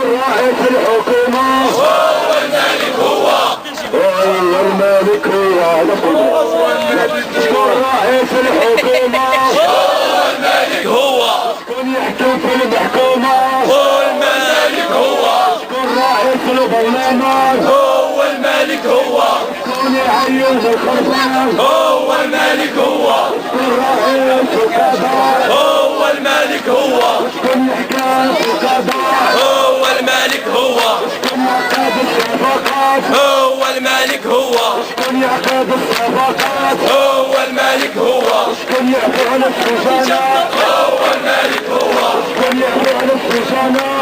رئيس الحكومة هو الملك هو الملك هو رئيس الحكومة هو الملك هو شكون يحكم في المحكومة هو الملك هو شكون رئيس البرلمان هو الملك هو شكون يعين الخرفان هو الملك هو شكون رئيس القضاء هو الملك هو شكون يحكم في القضاء هو الملك هو شكون يعقد الصفقات هو الملك هو شكون يعقد الصفقات هو الملك هو شكون يعفو على السجناء هو الملك هو شكون يعفو على السجناء